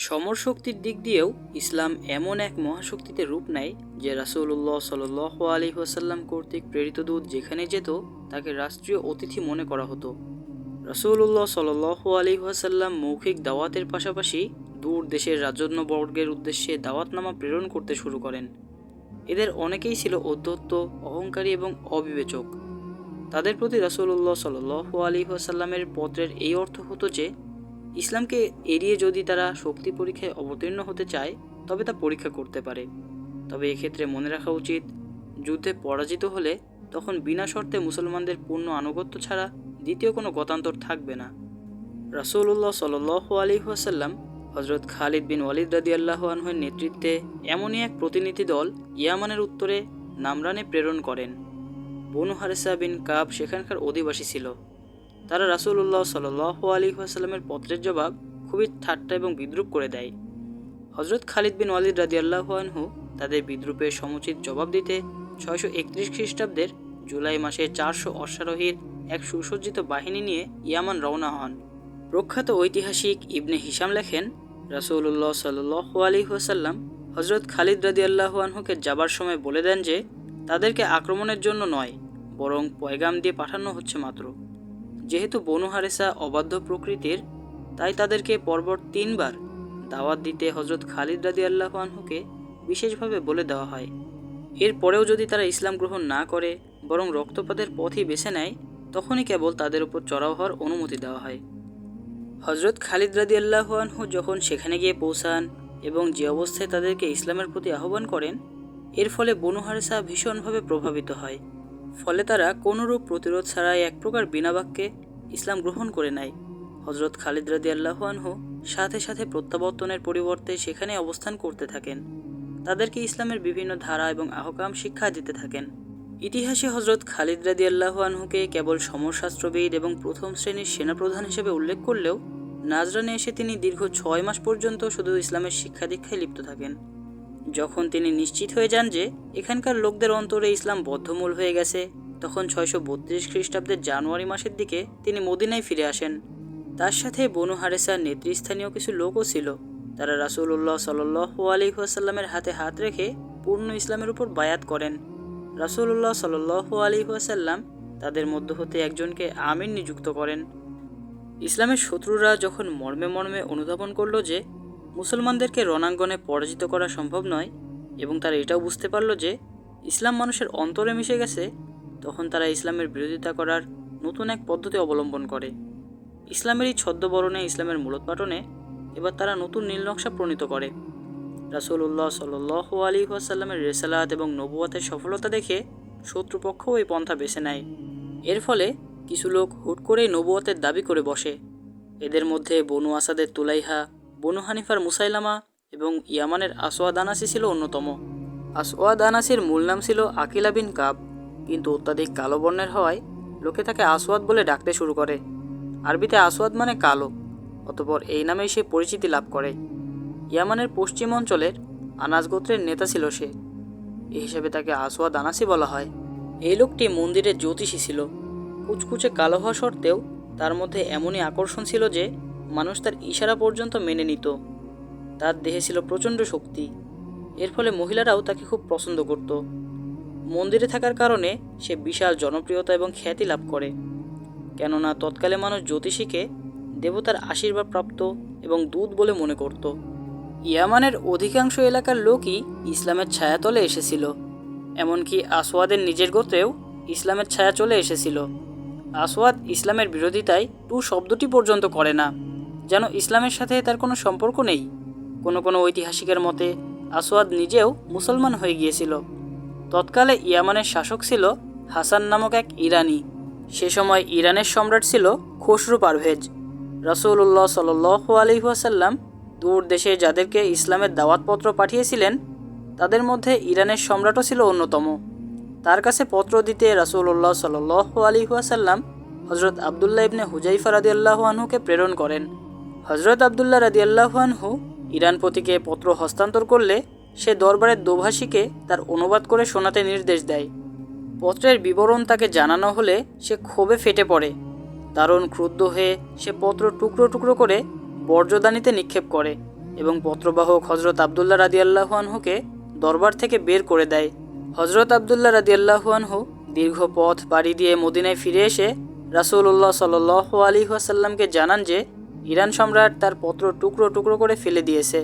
সমর শক্তির দিক দিয়েও ইসলাম এমন এক মহাশক্তিতে রূপ নেয় যে রাসূলুল্লাহ সাল্লাল্লাহু আলাইহি ওয়াসাল্লাম কর্তৃক প্রেরিত দূত যেখানে যেত তাকে রাষ্ট্রীয় অতিথি মনে করা হতো। রাসূলুল্লাহ সাল্লাল্লাহু আলাইহি ওয়াসাল্লাম মৌখিক দাওয়াতের পাশাপাশি দূর দেশের রাজন্যবর্গের উদ্দেশ্যে দাওয়াতনামা প্রেরণ করতে শুরু করেন। এদের অনেকেই ছিল অধ্যত্ত, অহংকারী এবং অবিবেচক। তাদের প্রতি রাসূলুল্লাহ সাল্লাল্লাহু আলাইহি ওয়াসাল্লামের পত্রের এই অর্থ হতো যে ইসলামকে এড়িয়ে যদি তারা শক্তি পরীক্ষায় অবতীর্ণ হতে চায় তবে তা পরীক্ষা করতে পারে। তবে এক্ষেত্রে মনে রাখা উচিত, যুদ্ধে পরাজিত হলে তখন বিনা শর্তে মুসলমানদের পূর্ণ আনুগত্য ছাড়া দ্বিতীয় কোনো গতান্তর থাকবে না। রাসূলুল্লাহ সাল্লাল্লাহু আলাইহি ওয়াসাল্লাম হযরত খালিদ বিন ওয়ালিদ রাদিয়াল্লাহু আনহুর নেতৃত্বে এমনই এক প্রতিনিধি দল ইয়ামানের উত্তরে নামরানে প্রেরণ করেন। বনু হারেসা বিন কাব সেখানকার অধিবাসী ছিল। তারা রাসূলুল্লাহ সাল্লাল্লাহু আলাইহি ওয়াসাল্লামের পত্রের জবাব খুবই ঠাট্টা এবং বিদ্রূপ করে দেয়। হযরত খালিদ বিন ওয়ালিদ রাদিয়াল্লাহু আনহু তাদের বিদ্রূপের সমুচিত জবাব দিতে 631 খ্রিস্টাব্দের জুলাই মাসে 400 অশ্বারোহীর এক সুসজ্জিত বাহিনী নিয়ে ইয়ামান রওনা হন। প্রখ্যাত ঐতিহাসিক ইবনে হিশাম লেখেন, রাসূলুল্লাহ সাল্লাল্লাহু আলাইহি ওয়াসাল্লাম হযরত খালিদ রাদিয়াল্লাহু আনহুকে যাবার সময় বলে দেন যে তাদেরকে আক্রমণের জন্য নয়, বরং পয়গাম দিয়ে পাঠানো হচ্ছে মাত্র। যেহেতু বনু হারেসা অবাধ্য প্রকৃতির, তাই তাদেরকে পরপর 3 বার দাওয়াত দিতে হযরত খালিদ রাদিয়াল্লাহু আনহুকে বিশেষভাবে বলে দেওয়া হয়। এরপরেও যদি তারা ইসলাম গ্রহণ না করে বরং রক্তপাতের পথই বেছে নেয়, তখনই কেবল তাদের উপর চড়াও হওয়ার অনুমতি দেওয়া হয়। হযরত খালিদ রাদিয়াল্লাহু আনহু যখন সেখানে গিয়ে পৌঁছান এবং যে অবস্থায় তাদেরকে ইসলামের প্রতি আহ্বান করেন, এর ফলে বনু হারেসা ভীষণভাবে প্রভাবিত হয়। ফলে তারা কোনোরূপ প্রতিরোধ ছাড়াই এক প্রকার বিনা বাক্যে ইসলাম গ্রহণ করে নেয়। হযরত খালিদ রাদিয়াল্লাহু আনহু সাথে সাথে প্রত্যাবর্তনের পরিবর্তে সেখানে অবস্থান করতে থাকেন। তাদেরকে ইসলামের বিভিন্ন ধারা এবং আহকাম শিক্ষা দিতে থাকেন। ইতিহাসে হযরত খালিদ রাদিয়াল্লাহু আনহুকে কেবল সমরশাস্ত্রবিদ এবং প্রথম শ্রেণীর সেনাপ্রধান হিসেবে উল্লেখ করলেও নাজরানে এসে তিনি দীর্ঘ 6 মাস পর্যন্ত শুধু ইসলামের শিক্ষা দীক্ষায় লিপ্ত থাকেন। যখন তিনি নিশ্চিত হয়ে যান যে এখানকার লোকদের অন্তরে ইসলাম বদ্ধমূল হয়ে গেছে, তখন 632 খ্রিস্টাব্দের জানুয়ারি মাসের দিকে তিনি মদিনায় ফিরে আসেন। তার সাথে বনু হারেসার নেতৃস্থানীয় কিছু লোকও ছিল। তারা রাসূলুল্লাহ সাল্লাল্লাহু আলাইহি ওয়াসাল্লামের হাতে হাত রেখে পূর্ণ ইসলামের উপর বায়াত করেন। রাসূলুল্লাহ সাল্লাল্লাহু আলাইহি ওয়াসাল্লাম তাদের মধ্য হতে একজনকে আমির নিযুক্ত করেন। ইসলামের শত্রুরা যখন মর্মে মর্মে অনুধাবন করল যে মুসলমানদেরকে রণাঙ্গনে পরাজিত করা সম্ভব নয় এবং তারা এটাও বুঝতে পারল যে ইসলাম মানুষের অন্তরে মিশে গেছে, তখন তারা ইসলামের বিরোধিতা করার নতুন এক পদ্ধতি অবলম্বন করে। ইসলামেরই ছদ্মবরণে ইসলামের মূলোৎপাটনে এবার তারা নতুন নীলনকশা প্রণীত করে। রাসূলুল্লাহ সাল্লাল্লাহু আলাইহি ওয়াসাল্লামের রিসালাত এবং নবুয়তের সফলতা দেখে শত্রুপক্ষও এই পন্থা বেছে নেয়। এর ফলে কিছু লোক হুট করেই নবুয়তের দাবি করে বসে। এদের মধ্যে বনু আসাদের তুলাইহা, বনু হানিফার মুসাইলামা এবং ইয়ামানের আসওয়াদ আনাসি ছিল অন্যতম। আসওয়াদ আনাসির মূল নাম ছিল আকিলা বিন কাব, কিন্তু অত্যাধিক কালো বর্ণের হওয়ায় লোকে তাকে আসওয়াদ বলে ডাকতে শুরু করে। আরবিতে আসওয়াদ মানে কালো, অতঃপর এই নামেই সে পরিচিতি লাভ করে। ইয়ামানের পশ্চিম অঞ্চলের আনাস গোত্রের নেতা ছিল সে, এই হিসেবে তাকে আসওয়াদ আনাসি বলা হয়। এই লোকটি মন্দিরের জ্যোতিষী ছিল। কুচকুচে কালো হওয়া সত্ত্বেও তার মধ্যে এমনই আকর্ষণ ছিল যে মানুষ তার ইশারা পর্যন্ত মেনে নিত। তার দেহে ছিল প্রচণ্ড শক্তি, এর ফলে মহিলারাও তাকে খুব পছন্দ করত। মন্দিরে থাকার কারণে সে বিশাল জনপ্রিয়তা এবং খ্যাতি লাভ করে, কেননা তৎকালে মানুষ জ্যোতিষীকে দেবতার আশীর্বাদ প্রাপ্ত এবং দূত বলে মনে করত। ইয়ামানের অধিকাংশ এলাকার লোকই ইসলামের ছায়াতলে এসেছিল, এমনকি আসওয়াদের নিজের গোত্রেও ইসলামের ছায়া চলে এসেছিল। আসওয়াদ ইসলামের বিরোধিতায় শব্দটি পর্যন্ত করে না, যেন ইসলামের সাথে তার কোনো সম্পর্ক নেই। কোনো কোনো ঐতিহাসিকের মতে আসওয়াদ নিজেও মুসলমান হয়ে গিয়েছিল। তৎকালে ইয়ামানের শাসক ছিল হাসান নামক এক ইরানি। সে সময় ইরানের সম্রাট ছিল খসরু পারভেজ। রাসূলুল্লাহ সাল্লাল্লাহু আলাইহি ওয়াসাল্লাম দূর দেশে যাদেরকে ইসলামের দাওয়াতপত্র পাঠিয়েছিলেন, তাদের মধ্যে ইরানের সম্রাটও ছিল অন্যতম। তার কাছে পত্র দিতে রাসূলুল্লাহ সাল্লাল্লাহু আলাইহি ওয়াসাল্লাম হযরত আবদুল্লাহ ইবনে হুযাইফা রাদিয়াল্লাহু আনহুকে প্রেরণ করেন। হযরত আবদুল্লাহ রাদিয়াল্লাহু আনহু ইরানপতিকে পত্র হস্তান্তর করলে সে দরবারের দোভাষীকে তার অনুবাদ করে শোনাতে নির্দেশ দেয়। পত্রের বিবরণ তাকে জানানো হলে সে ক্ষোভে ফেটে পড়ে। দারুণ ক্রুদ্ধ হয়ে সে পত্র টুকরো টুকরো করে বর্জ্যদানিতে নিক্ষেপ করে এবং পত্রবাহক হজরত আবদুল্লাহ রাদিয়াল্লাহু আনহুকে দরবার থেকে বের করে দেয়। হজরত আবদুল্লাহ রাদিয়াল্লাহু আনহু দীর্ঘ পথ পাড়ি দিয়ে মদিনায় ফিরে এসে রাসূলুল্লাহ সাল্লাল্লাহু আলাইহি ওয়াসাল্লামকে জানান যে ইরান সম্রাট তার পত্র টুকরো টুকরো করে ফেলে দিয়েছে।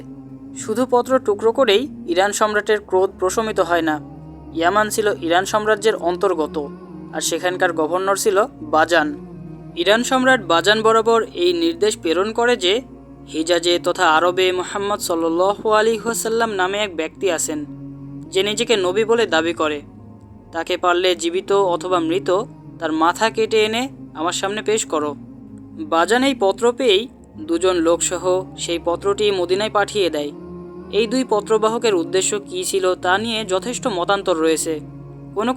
শুধু পত্র টুকরো করেই ইরান সম্রাটের ক্রোধ প্রশমিত হয় না। ইয়ামান ছিল ইরান সাম্রাজ্যের অন্তর্গত, আর সেখানকার গভর্নর ছিল বাজান। ইরান সম্রাট বাজান বরাবর এই নির্দেশ প্রেরণ করে যে হিজাজে তথা আরবে মুহাম্মদ সাল্লাল্লাহু আলাইহি ওয়াসাল্লাম নামে এক ব্যক্তি আছেন, যে নিজেকে নবী বলে দাবি করে। তাকে পারলে জীবিত অথবা মৃত তার মাথা কেটে এনে আমার সামনে পেশ করো। বাজান এই পত্র পেয়েই দুজন লোকসহ সেই পত্রটি মদিনায় পাঠিয়ে দেয়। এই দুই পত্রবাহকের উদ্দেশ্য কী ছিল তা নিয়ে যথেষ্ট মতান্তর রয়েছে।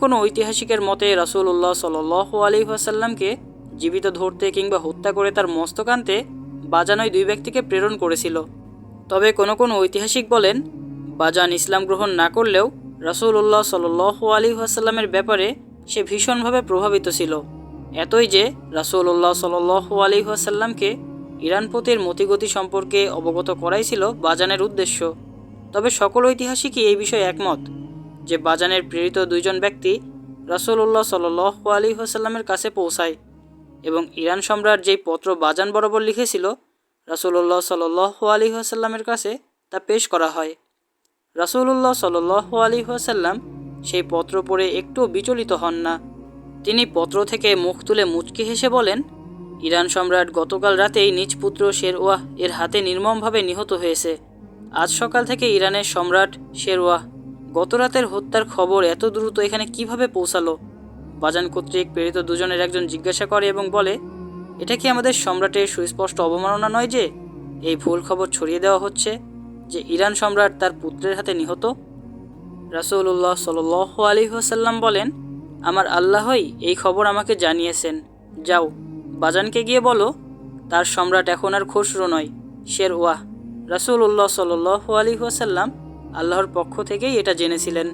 কোনো ঐতিহাসিকের মতে রাসূলুল্লাহ সাল্লাল্লাহু আলাইহি ওয়াসাল্লামকে জীবিত ধরতে কিংবা হত্যা করে তার মস্তক আনতে বাজান ওই দুই ব্যক্তিকে প্রেরণ করেছিল। তবে কোনো ঐতিহাসিক বলেন বাজান ইসলাম গ্রহণ না করলেও রাসূলুল্লাহ সাল্লাল্লাহু আলাইহি ওয়াসাল্লামের ব্যাপারে সে ভীষণভাবে প্রভাবিত ছিল, এতই যে রাসূলুল্লাহ সাল্লাল্লাহু আলাইহি ওয়াসাল্লামকে ইরানপতির মতিগতি সম্পর্কে অবগত করাই ছিল বাজানের উদ্দেশ্য। তবে সকল ঐতিহাসিকই এই বিষয়ে একমত যে বাজানের প্রেরিত দুইজন ব্যক্তি রাসূলুল্লাহ সাল্লাল্লাহু আলাইহি ওয়াসাল্লামের কাছে পৌঁছায় এবং ইরান সম্রাট যেই পত্র বাজান বরাবর লিখেছিল রাসূলুল্লাহ সাল্লাল্লাহু আলাইহি ওয়াসাল্লামের কাছে তা পেশ করা হয়। রাসূলুল্লাহ সাল্লাল্লাহু আলাইহি ওয়াসাল্লাম সেই পত্র পড়ে একটুও বিচলিত হন না। তিনি পত্র থেকে মুখ তুলে মুচকি হেসে বলেন, ইরান সম্রাট গতকাল রাতেই নিজ পুত্র শেরওয়াহ এর হাতে নির্মমভাবে নিহত হয়েছে। আজ সকাল থেকে ইরানের সম্রাট শেরওয়াহ গতরাতের হত্যার খবর এত দ্রুত এখানে কিভাবে পৌঁছালো? বাজান কর্তৃক প্রেরিত দুজনের একজন জিজ্ঞাসা করে এবং বলে, এটা কি আমাদের সম্রাটের সুস্পষ্ট অবমাননা নয় যে এই ভুল খবর ছড়িয়ে দেওয়া হচ্ছে যে ইরান সম্রাট তার পুত্রের হাতে নিহত? রাসূলুল্লাহ সাল্লাল্লাহু আলাইহি ওয়াসাল্লাম বলেন, আমার আল্লাহই এই খবর আমাকে জানিয়েছেন। যাও, বাজানকে গিয়ে বলো তার সম্রাট এখন আর খসরু নয়, শেরওয়াহ। রাসূলুল্লাহ সাল্লাল্লাহু আলাইহি ওয়াসাল্লাম আল্লাহর পক্ষ থেকেই এটা জেনেছিলেন।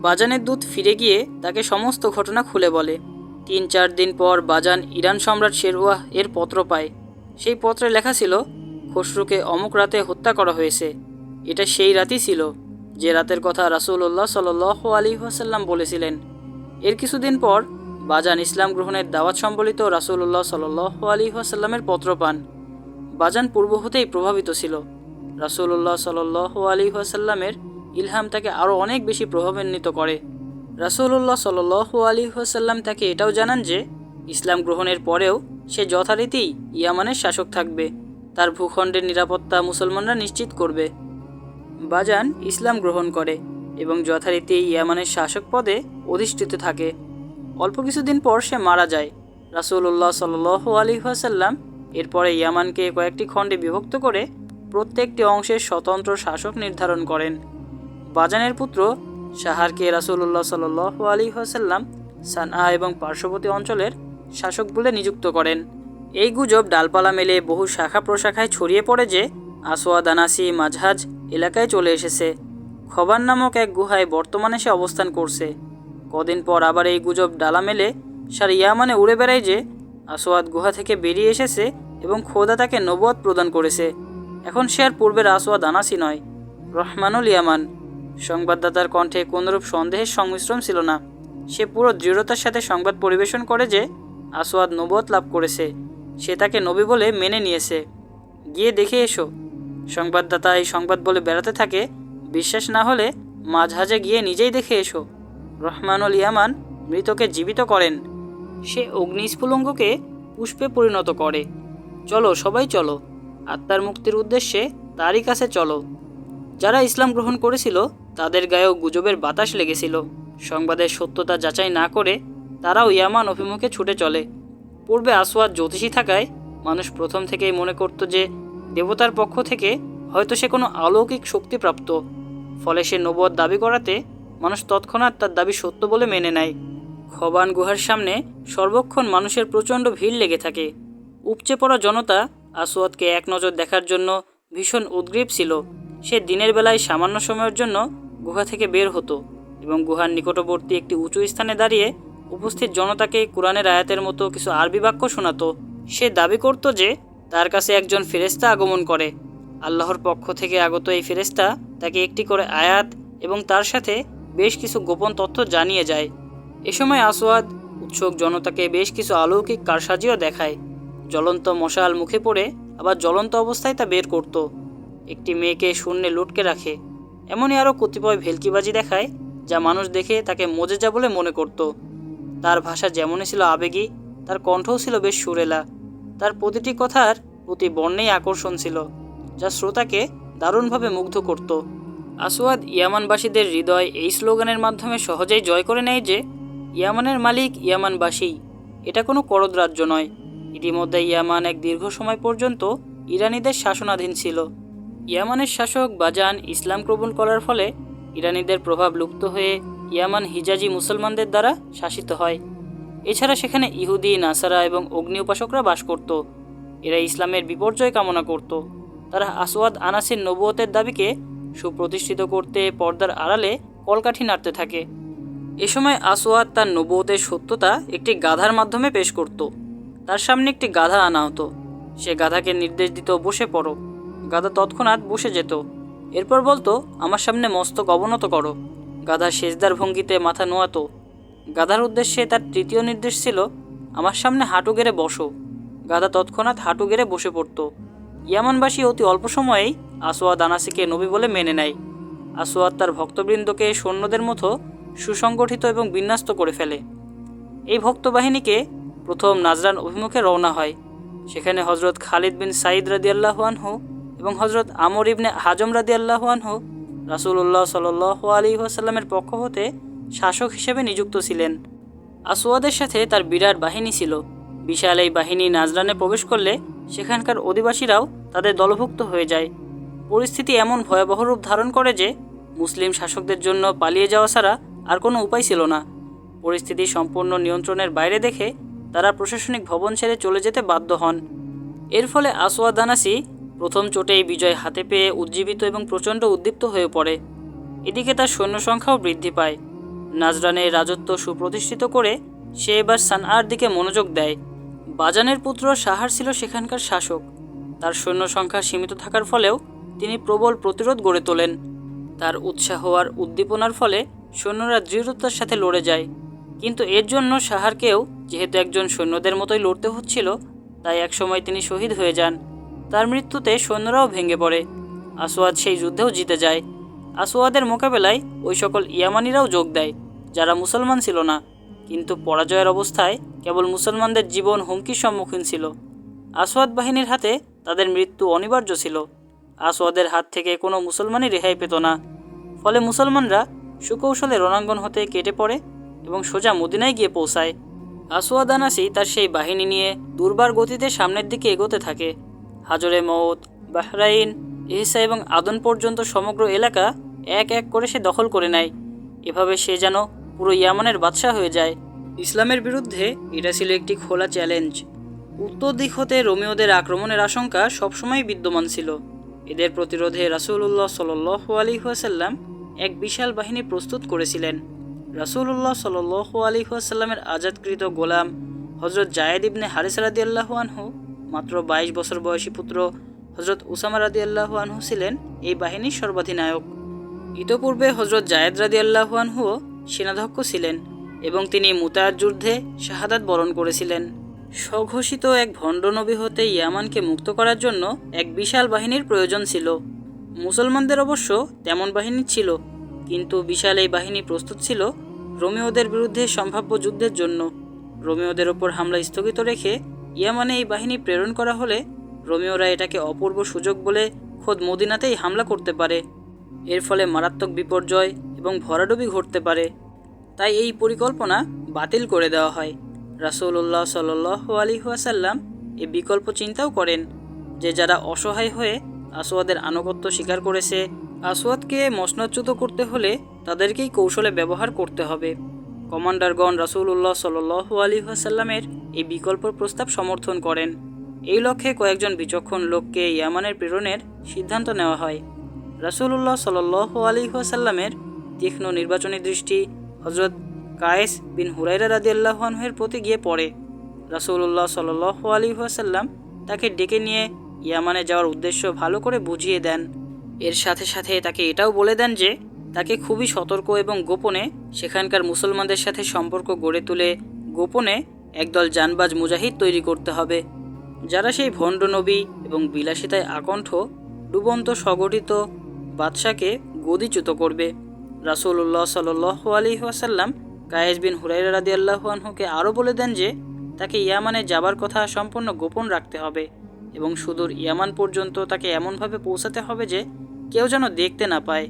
বাজানের দূত ফিরে গিয়ে তাকে সমস্ত ঘটনা খুলে বলে। 3-4 দিন পর বাজান ইরান সম্রাট শেরওয়াহ এর পত্র পায়। সেই পত্রে লেখা ছিল, খসরুকে অমুক রাতে হত্যা করা হয়েছে। এটা সেই রাতই ছিল যে রাতের কথা রাসূলুল্লাহ সাল্লাল্লাহু আলাইহি ওয়াসাল্লাম বলেছিলেন। এর কিছুদিন পর বাজান ইসলাম গ্রহণের দাওয়াত সম্বলিত রাসূলুল্লাহ সাল্লাল্লাহু আলাইহি ওয়াসাল্লামের পত্র পান। বাজান পূর্ব হতেই প্রভাবিত ছিল। রাসূলুল্লাহ সাল্লাল্লাহু আলাইহি ওয়াসাল্লামের ইলহাম তাকে আরও অনেক বেশি প্রভাবান্বিত করে। রাসূলুল্লাহ সাল্লাল্লাহু আলাইহি ওয়াসাল্লাম তাকে এটাও জানান যে ইসলাম গ্রহণের পরেও সে যথারীতি ইয়ামানের শাসক থাকবে, তার ভূখণ্ডের নিরাপত্তা মুসলমানরা নিশ্চিত করবে। বাজান ইসলাম গ্রহণ করে এবং যথারীতি ইয়ামানের শাসক পদে অধিষ্ঠিত থাকে। অল্প কিছুদিন পর সে মারা যায়। রাসূলুল্লাহ সাল্লাল্লাহু আলাইহি ওয়াসাল্লাম এরপরে ইয়ামানকে কয়েকটি খণ্ডে বিভক্ত করে প্রত্যেকটি অংশের স্বতন্ত্র শাসক নির্ধারণ করেন। বাজানের পুত্র শাহারকে রাসূলুল্লাহ সাল্লাল্লাহু আলাইহি ওয়াসাল্লাম সানআ এবং পার্শ্ববর্তী অঞ্চলের শাসক বলে নিযুক্ত করেন। এই গুজব ডালপালা মেলে বহু শাখা প্রশাখায় ছড়িয়ে পড়ে যে আসওয়াদ আনাসি মাঝহাজ এলাকায় চলে এসেছে। খবান নামক এক গুহায় বর্তমানে সে অবস্থান করছে। কদিন পর আবার এই গুজব ডালা মেলে সারা ইয়ামানে উড়ে বেড়ায় যে আসওয়াদ গুহা থেকে বেরিয়ে এসেছে এবং খোদা তাকে নবুয়ত প্রদান করেছে। এখন সে আর পূর্বের আসওয়াদ আনাসি নয়, রহমানুল ইয়ামান। সংবাদদাতার কণ্ঠে কোনরূপ সন্দেহের সংমিশ্রণ ছিল না। সে পুরো দৃঢ়তার সাথে সংবাদ পরিবেশন করে যে আসওয়াদ নবুয়ত লাভ করেছে, সে তাকে নবী বলে মেনে নিয়েছে। গিয়ে দেখে এসো। সংবাদদাতা এই সংবাদ বলে বেড়াতে থাকে, বিশ্বাস না হলে মাঝহাজে গিয়ে নিজেই দেখে এসো। রহমানুল ইয়ামান মৃতকে জীবিত করেন, সে অগ্নিস্ফুলঙ্গকে পুষ্পে পরিণত করে। চলো সবাই চলো, আত্মার মুক্তির উদ্দেশ্যে তারই কাছে চলো। যারা ইসলাম গ্রহণ করেছিল তাদের গায়েও গুজবের বাতাস লেগেছিল। সংবাদের সত্যতা যাচাই না করে তারাও ইয়ামান অভিমুখে ছুটে চলে। পূর্বে আসওয়াদ জ্যোতিষী থাকায় মানুষ প্রথম থেকেই মনে করত যে দেবতার পক্ষ থেকে হয়তো সে কোনো অলৌকিক শক্তিপ্রাপ্ত। ফলে সে নবুয়ত দাবি করাতে মানুষ তৎক্ষণাৎ তার দাবি সত্য বলে মেনে নেয়। খবান গুহার সামনে সর্বক্ষণ মানুষের প্রচণ্ড ভিড় লেগে থাকে। উপচে পড়া জনতা আসওয়াদকে এক নজর দেখার জন্য ভীষণ উদ্গ্রীব ছিল। সে দিনের বেলায় সামান্য সময়ের জন্য গুহা থেকে বের হতো এবং গুহার নিকটবর্তী একটি উঁচু স্থানে দাঁড়িয়ে উপস্থিত জনতাকে কোরআনের আয়াতের মতো কিছু আরবি বাক্য শোনাতো। সে দাবি করত যে তার কাছে একজন ফেরেশতা আগমন করে আল্লাহর পক্ষ থেকে আগত এই ফেরেশতা তাকে একটি করে আয়াত এবং তার সাথে বেশ কিছু গোপন তথ্য জানিয়ে যায়। এ সময় আসওয়াদ উৎসুক জনতাকে বেশ কিছু অলৌকিক কারসাজিও দেখায়। জ্বলন্ত মশাল মুখে পড়ে আবার জ্বলন্ত অবস্থায় তা বের করত, একটি মেয়েকে শূন্যে লটকে রাখে, এমনই আরও কতিপয় ভেলকিবাজি দেখায় যা মানুষ দেখে তাকে মজেজা বলে মনে করত। তার ভাষা যেমনই ছিল আবেগী, তার কণ্ঠও ছিল বেশ সুরেলা। তার প্রতিটি কথার প্রতি বর্ণেই আকর্ষণ ছিল, যা শ্রোতাকে দারুণভাবে মুগ্ধ করত। আসওয়াদ ইয়ামানবাসীদের হৃদয় এই স্লোগানের মাধ্যমে সহজেই জয় করে নেয় যে ইয়ামানের মালিক ইয়ামানবাসী, এটা কোনো করদ রাজ্য নয়। ইতিমধ্যে ইয়ামান এক দীর্ঘ সময় পর্যন্ত ইরানিদের শাসনাধীন ছিল। ইয়ামানের শাসক বাজান ইসলাম কবুল করার ফলে ইরানিদের প্রভাব লুপ্ত হয়ে ইয়ামান হিজাজি মুসলমানদের দ্বারা শাসিত হয়। এছাড়া সেখানে ইহুদি, নাসারা এবং অগ্নি উপাসকরা বাস করত। এরা ইসলামের বিপর্যয় কামনা করত। তারা আসওয়াদ আনাসির নবুয়তের দাবিকে সুপ্রতিষ্ঠিত করতে পর্দার আড়ালে কলকাঠি নাড়তে থাকে। এ সময় আসওয়াদ তার নবুয়তের সত্যতা একটি গাধার মাধ্যমে পেশ করত। তার সামনে একটি গাধা আনা হতো, সে গাধাকে নির্দেশ দিত বসে পড়ো। গাধা তৎক্ষণাৎ বসে যেত, এরপর বলতো আমার সামনে মস্তক অবনত করো। গাধা সেজদার ভঙ্গিতে মাথা নোয়াতো। গাধার উদ্দেশ্যে তার তৃতীয় নির্দেশ ছিল আমার সামনে হাঁটু গেড়ে বসো। গাধা তৎক্ষণাৎ হাঁটু গেড়ে বসে পড়ত। ইয়ামানবাসী অতি অল্প সময়েই আসওয়াদ আনাসিকে নবী বলে মেনে নেয়। আসওয়াদ তার ভক্তবৃন্দকে সৈন্যদের মতো সুসংগঠিত এবং বিন্যস্ত করে ফেলে। এই ভক্তবাহিনীকে প্রথম নাজরান অভিমুখে রওনা হয়। সেখানে হজরত খালিদ বিন সাঈদ রাদিয়াল্লাহু আনহু এবং হজরত আমর ইবনে হাজম রাদিয়াল্লাহু আনহু রাসূলুল্লাহ সাল্লাল্লাহু আলাইহি ওয়াসাল্লামের পক্ষ হতে শাসক হিসেবে নিযুক্ত ছিলেন। আসওয়াদের সাথে তার বিরাট বাহিনী ছিল। বিশাল এই বাহিনী নাজরানে প্রবেশ করলে সেখানকার অধিবাসীরাও তাদের দলভুক্ত হয়ে যায়। পরিস্থিতি এমন ভয়াবহ রূপ ধারণ করে যে মুসলিম শাসকদের জন্য পালিয়ে যাওয়া ছাড়া আর কোনো উপায় ছিল না। পরিস্থিতি সম্পূর্ণ নিয়ন্ত্রণের বাইরে দেখে তারা প্রশাসনিক ভবন ছেড়ে চলে যেতে বাধ্য হন। এর ফলে আসওয়াদ আনাসি প্রথম চোটেই বিজয় হাতে পেয়ে উজ্জীবিত এবং প্রচণ্ড উদ্দীপ্ত হয়ে পড়ে। এদিকে তার সৈন্য সংখ্যাও বৃদ্ধি পায়। নাজরানের রাজত্ব সুপ্রতিষ্ঠিত করে সে এবার সানআর দিকে মনোযোগ দেয়। বাজানের পুত্র সাহার ছিল সেখানকার শাসক। তার সৈন্য সংখ্যা সীমিত থাকার ফলেও তিনি প্রবল প্রতিরোধ গড়ে তোলেন। তার উৎসাহ আর উদ্দীপনার ফলে সৈন্যরা দৃঢ়তার সাথে লড়ে যায়। কিন্তু এর জন্য সাহারকেও যেহেতু একজন সৈন্যদের মতোই লড়তে হচ্ছিল, তাই একসময় তিনি শহীদ হয়ে যান। তার মৃত্যুতে সৈন্যরাও ভেঙে পড়ে। আসওয়াদ সেই যুদ্ধেও জিতে যায়। আসওয়াদের মোকাবেলায় ওই সকল ইয়ামানিরাও যোগ দেয় যারা মুসলমান ছিল না, কিন্তু পরাজয়ের অবস্থায় কেবল মুসলমানদের জীবন হুমকির সম্মুখীন ছিল। আসওয়াদ বাহিনীর হাতে তাদের মৃত্যু অনিবার্য ছিল। আসওয়াদের হাত থেকে কোনো মুসলমানই রেহাই পেত না। ফলে মুসলমানরা সুকৌশলে রণাঙ্গন হতে কেটে পড়ে এবং সোজা মদিনায় গিয়ে পৌঁছায়। আসওয়াদ আনাসি তার সেই বাহিনী নিয়ে দুর্বার গতিতে সামনের দিকে এগোতে থাকে। হাজরে মওত, বাহরাইন, ইহসা এবং আদন পর্যন্ত সমগ্র এলাকা এক এক করে সে দখল করে নেয়। এভাবে সে যেন পুরো ইয়ামানের বাদশাহ হয়ে যায়। ইসলামের বিরুদ্ধে এটা ছিল একটি খোলা চ্যালেঞ্জ। উত্তর দিক হতে রোমীয়দের আক্রমণের আশঙ্কা সবসময় বিদ্যমান ছিল। এদের প্রতিরোধে রাসূলুল্লাহ সাল্লাল্লাহু আলাইহি ওয়াসাল্লাম এক বিশাল বাহিনী প্রস্তুত করেছিলেন। রাসূলুল্লাহ সাল্লাল্লাহু আলাইহি ওয়াসাল্লামের আজাদকৃত গোলাম হজরত জায়েদ ইবনে হারিসা রাদিয়াল্লাহু আনহু মাত্র 22 বছর বয়সী পুত্র হজরত উসামা রাদিয়াল্লাহু আনহু ছিলেন এই বাহিনীর সর্বাধিনায়ক। ইতোপূর্বে হজরত জায়েদ রাদিয়াল্লাহু আনহুও সেনাধ্যক্ষ ছিলেন এবং তিনি মুতায়াত যুদ্ধে শাহাদাত বরণ করেছিলেন। স্বঘোষিত এক ভণ্ড নবী হতে ইয়ামানকে মুক্ত করার জন্য এক বিশাল বাহিনীর প্রয়োজন ছিল। মুসলমানদের অবশ্য তেমন বাহিনী ছিল, কিন্তু বিশাল এই বাহিনী প্রস্তুত ছিল রোমীয়দের বিরুদ্ধে সম্ভাব্য যুদ্ধের জন্য। রোমীয়দের ওপর হামলা স্থগিত রেখে ইয়ামানে এই বাহিনী প্রেরণ করা হলে রোমীয়রা এটাকে অপূর্ব সুযোগ বলে খোদ মদিনাতেই হামলা করতে পারে। এর ফলে মারাত্মক বিপর্যয় এবং ভরাডুবি ঘটতে পারে। তাই এই পরিকল্পনা বাতিল করে দেওয়া হয়। রাসূলুল্লাহ সাল্লাল্লাহু আলাইহি ওয়াসাল্লাম এই বিকল্প চিন্তাও করেন যে যারা অসহায় হয়ে আসওয়াদের আনুগত্য স্বীকার করেছে, আসওয়াদকে মসনদচ্যুত করতে হলে তাদেরকেই কৌশলে ব্যবহার করতে হবে। কমান্ডারগণ রাসূলুল্লাহ সাল্লাল্লাহু আলাইহি ওয়াসাল্লামের এই বিকল্প প্রস্তাব সমর্থন করেন। এই লক্ষ্যে কয়েকজন বিচক্ষণ লোককে ইয়ামানের প্রেরণের সিদ্ধান্ত নেওয়া হয়। রাসূলুল্লাহ সাল্লাল্লাহু আলাইহি ওয়াসাল্লামের তীক্ষ্ণ নির্বাচনী দৃষ্টি হজরত কায়েস বিন হুরাইরা রাদিয়াল্লাহু আনহুর প্রতি গিয়ে পড়ে। রাসূলুল্লাহ সাল্লাল্লাহু আলাইহি ওয়াসাল্লাম তাকে ডেকে নিয়ে ইয়ামানে যাওয়ার উদ্দেশ্য ভালো করে বুঝিয়ে দেন। এর সাথে সাথে তাকে এটাও বলে দেন যে তাকে খুবই সতর্ক এবং গোপনে সেখানকার মুসলমানদের সাথে সম্পর্ক গড়ে তুলে গোপনে একদল জানবাজ মুজাহিদ তৈরি করতে হবে, যারা সেই ভণ্ড নবী এবং বিলাসিতায় আকণ্ঠ ডুবন্ত স্বগঠিত বাদশাকে গদিচ্যুত করবে। রাসূলুল্লাহ সাল্লাল্লাহু আলাইহি ওয়াসাল্লাম কায়েস বিন হুরায়রা রাদিয়াল্লাহু আনহুকে আরও বলে দেন যে তাকে ইয়ামানে যাবার কথা সম্পূর্ণ গোপন রাখতে হবে এবং সুদূর ইয়ামান পর্যন্ত তাকে এমনভাবে পৌঁছাতে হবে যে কেউ যেন দেখতে না পায়।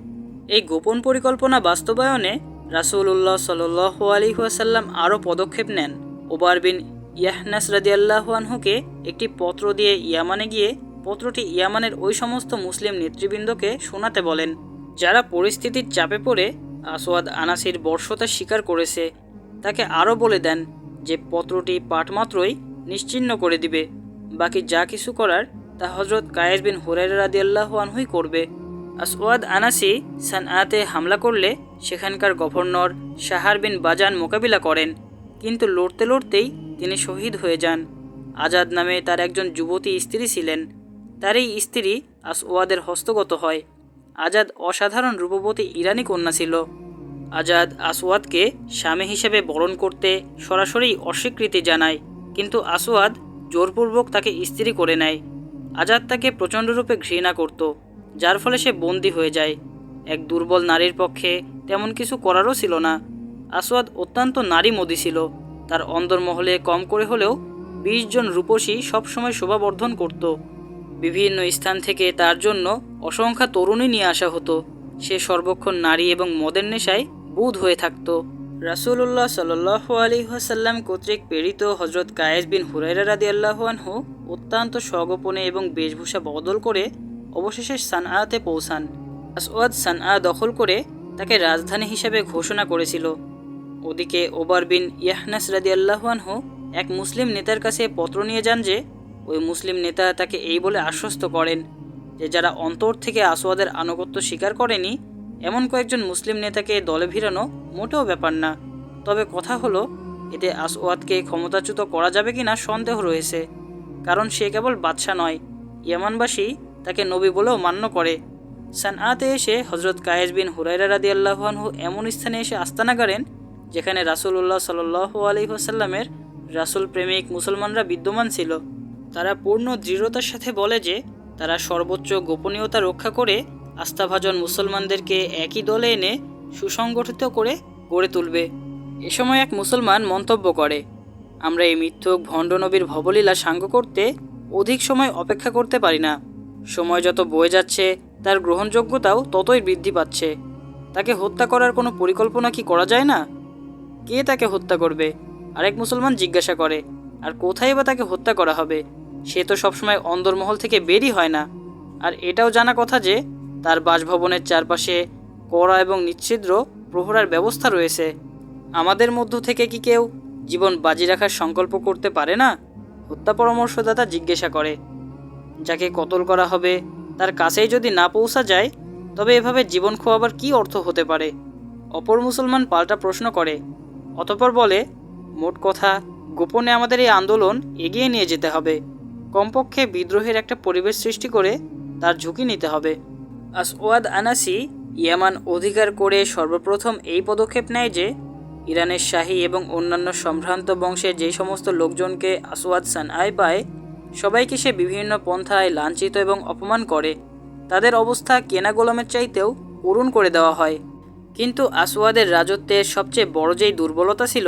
এই গোপন পরিকল্পনা বাস্তবায়নে রাসূলুল্লাহ সাল্লাল্লাহু আলাইহি ওয়াসাল্লাম আরও পদক্ষেপ নেন। ওবার বিন ইয়াহনাস রাদিয়াল্লাহু আনহুকে একটি পত্র দিয়ে ইয়ামানে গিয়ে পত্রটি ইয়ামানের ওই সমস্ত মুসলিম নেতৃবৃন্দকে শোনাতে বলেন যারা পরিস্থিতির চাপে পড়ে আসওয়াদ আনাসির বর্ষতা স্বীকার করেছে। তাকে আরও বলে দেন যে পত্রটি পাঠমাত্রই নিশ্চিহ্ন করে দিবে, বাকি যা কিছু করার তা হযরত কায়েস বিন হুরায়রা রাদিয়াল্লাহু আনহুই করবে। আসওয়াদ আনাসি সানআতে হামলা করলে সেখানকার গভর্নর শাহর বিন বাজান মোকাবিলা করেন, কিন্তু লড়তে লড়তেই তিনি শহীদ হয়ে যান। আজাদ নামে তার একজন যুবতী স্ত্রী ছিলেন, তার এই স্ত্রী আসওয়াদের হস্তগত হয়। আজাদ অসাধারণ রূপবতী ইরানি কন্যা ছিল। আজাদ আসওয়াদকে স্বামী হিসেবে বরণ করতে সরাসরি অস্বীকৃতি জানায়, কিন্তু আসওয়াদ জোরপূর্বক তাকে স্ত্রী করে নেয়। আজাদ তাকে প্রচণ্ডরূপে ঘৃণা করত, যার ফলে সে বন্দী হয়ে যায়। এক দুর্বল নারীর পক্ষে তেমন কিছু করারও ছিল না। আসওয়াদ অত্যন্ত নারীমদী ছিল। তার অন্দরমহলে কম করে হলেও 20 জন রূপসী সবসময় শোভাবর্ধন করত। বিভিন্ন স্থান থেকে তার জন্য অসংখ্য তরুণী নিয়ে আসা হতো। সে সর্বক্ষণ নারী এবং মদের নেশায় বুঁদ হয়ে থাকত। রাসূলুল্লাহ সাল্লাল্লাহু আলাইহি ওয়াসাল্লাম কর্তৃক প্রেরিত হযরত কায়েস বিন হুরায়রা রাদিয়াল্লাহু আনহু অত্যন্ত স্বগোপনে এবং বেশভূষা বদল করে অবশেষে সানআতে পৌঁছান। আসওয়াদ সানআ দখল করে তাকে রাজধানী হিসেবে ঘোষণা করেছিল। ওদিকে ওবার বিন ইয়াহনাস রাদিয়াল্লাহু আনহু এক মুসলিম নেতার কাছে পত্র নিয়ে যান যে ওই মুসলিম নেতা তাকে এই বলে আশ্বস্ত করেন যে যারা অন্তর থেকে আসওয়াদের আনুগত্য স্বীকার করেনি এমন কয়েকজন মুসলিম নেতাকে দলে ভিড়ানো মোটেও ব্যাপার না। তবে কথা হলো এতে আসওয়াদকে ক্ষমতাচ্যুত করা যাবে কিনা সন্দেহ রয়েছে, কারণ সে কেবল বাদশা নয়, ইয়ামানবাসী তাকে নবী বলেও মান্য করে। সানআতে এসে হযরত কায়েস বিন হুরায়রা রাদিয়াল্লাহু আনহু এমন স্থানে এসে আস্তানা গাড়েন যেখানে রাসূলুল্লাহ সাল্লাল্লাহু আলাইহি ওয়াসাল্লামের রাসূল প্রেমিক মুসলমানরা বিদ্যমান ছিল। তারা পূর্ণ দৃঢ়তার সাথে বলে যে তারা সর্বোচ্চ গোপনীয়তা রক্ষা করে আস্থাভাজন মুসলমানদেরকে একই দলে এনে সুসংগঠিত করে গড়ে তুলবে। এ সময় এক মুসলমান মন্তব্য করে, আমরা এই মিথ্যুক ভণ্ড নবীর ভবলীলা সাঙ্গ করতে অধিক সময় অপেক্ষা করতে পারি না। সময় যত বয়ে যাচ্ছে তার গ্রহণযোগ্যতাও ততই বৃদ্ধি পাচ্ছে। তাকে হত্যা করার কোনো পরিকল্পনা কি করা যায় না? কে তাকে হত্যা করবে? আরেক মুসলমান জিজ্ঞাসা করে, আর কোথায় বা তাকে হত্যা করা হবে? সে তো সবসময় অন্দরমহল থেকে বেরই হয় না। আর এটাও জানা কথা যে তার বাসভবনের চারপাশে কড়া এবং নিচ্ছিদ্র প্রহরার ব্যবস্থা রয়েছে। আমাদের মধ্য থেকে কি কেউ জীবন বাজি রাখার সংকল্প করতে পারে না? হত্যা পরামর্শদাতা জিজ্ঞাসা করে। যাকে কতল করা হবে তার কাছেই যদি না পৌঁছা যায় তবে এভাবে জীবন খোয়াবার কী অর্থ হতে পারে? অপর মুসলমান পাল্টা প্রশ্ন করে, অতঃপর বলে, মোট কথা গোপনে আমাদের এই আন্দোলন এগিয়ে নিয়ে যেতে হবে। কমপক্ষে বিদ্রোহের একটা পরিবেশ সৃষ্টি করে তার ঝুঁকি নিতে হবে। আসওয়াদ আনাসি ইয়ামান অধিকার করে সর্বপ্রথম এই পদক্ষেপ নেয় যে ইরানের শাহী এবং অন্যান্য সম্ভ্রান্ত বংশের যে সমস্ত লোকজনকে আসওয়াদ সানআয় পায় সবাইকে সে বিভিন্ন পন্থায় লাঞ্ছিত এবং অপমান করে। তাদের অবস্থা কেনা গোলামের চাইতেও করুণ করে দেওয়া হয়। কিন্তু আসওয়াদের রাজত্বের সবচেয়ে বড় যেই দুর্বলতা ছিল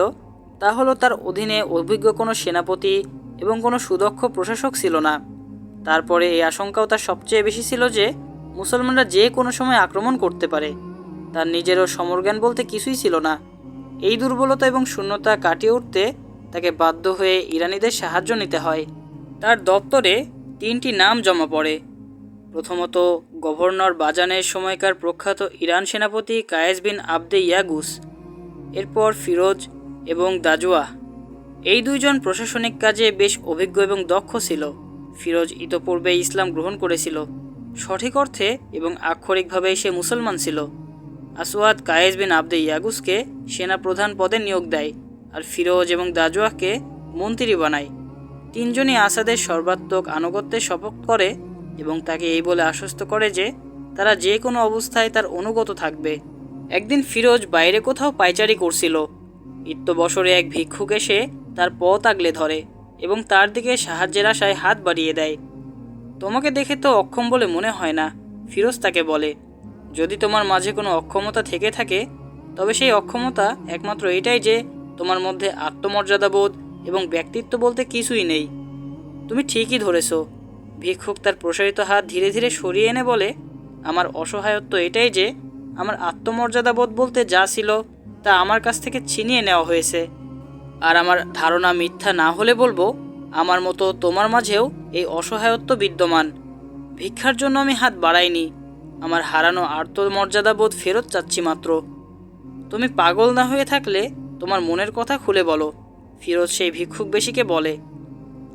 তা হলো তার অধীনে অভিজ্ঞ কোনো সেনাপতি এবং কোনো সুদক্ষ প্রশাসক ছিল না। তারপরে এই আশঙ্কাও তার সবচেয়ে বেশি ছিল যে মুসলমানরা যে কোনো সময় আক্রমণ করতে পারে। তার নিজেরও সমরজ্ঞান বলতে কিছুই ছিল না। এই দুর্বলতা এবং শূন্যতা কাটিয়ে উঠতে তাকে বাধ্য হয়ে ইরানিদের সাহায্য নিতে হয়। তার দপ্তরে 3টি নাম জমা পড়ে। প্রথমত গভর্নর বাজানের সময়কার প্রখ্যাত ইরান সেনাপতি কায়েস বিন আবদে ইয়াগুস, এরপর ফিরোজ এবং দাজওয়াহ। এই দুইজন প্রশাসনিক কাজে বেশ অভিজ্ঞ এবং দক্ষ ছিল। ফিরোজ ইতোপূর্বে ইসলাম গ্রহণ করেছিল, সঠিক অর্থে এবং আক্ষরিকভাবেই সে মুসলমান ছিল। আসওয়াদ কায়েস বিন আবদে ইয়াগুসকে সেনাপ্রধান পদে নিয়োগ দেয় আর ফিরোজ এবং দাজওয়াহকে মন্ত্রী বানায়। তিনজনই আসাদের সর্বাত্মক আনুগত্যের শপথ করে এবং তাকে এই বলে আশ্বস্ত করে যে তারা যে কোনো অবস্থায় তার অনুগত থাকবে। একদিন ফিরোজ বাইরে কোথাও পায়চারি করছিল। ইত্যবসরে এক ভিক্ষুক এসে তার পথ আগলে ধরে এবং তার দিকে সাহায্যের আশায় হাত বাড়িয়ে দেয়। তোমাকে দেখে তো অক্ষম বলে মনে হয় না, ফিরোজ তাকে বলে। যদি তোমার মাঝে কোনো অক্ষমতা থেকে থাকে তবে সেই অক্ষমতা একমাত্র এটাই যে তোমার মধ্যে আত্মমর্যাদাবোধ এবং ব্যক্তিত্ব বলতে কিছুই নেই। তুমি ঠিকই ধরেছ। ভিক্ষুক তার প্রসারিত হাত ধীরে ধীরে সরিয়ে এনে বলে, আমার অসহায়ত্ব এটাই যে আমার আত্মমর্যাদাবোধ বলতে যা ছিল তা আমার কাছ থেকে ছিনিয়ে নেওয়া হয়েছে। আর আমার ধারণা মিথ্যা না হলে বলবো, আমার মতো তোমার মাঝেও এই অসহায়ত্ব বিদ্যমান। ভিক্ষার জন্য আমি হাত বাড়াইনি, আমার হারানো আত্মমর্যাদাবোধ ফেরত চাচ্ছি মাত্র। তুমি পাগল না হয়ে থাকলে তোমার মনের কথা খুলে বলো, ফিরোজ সেই ভিক্ষুক বেশিকে বলে।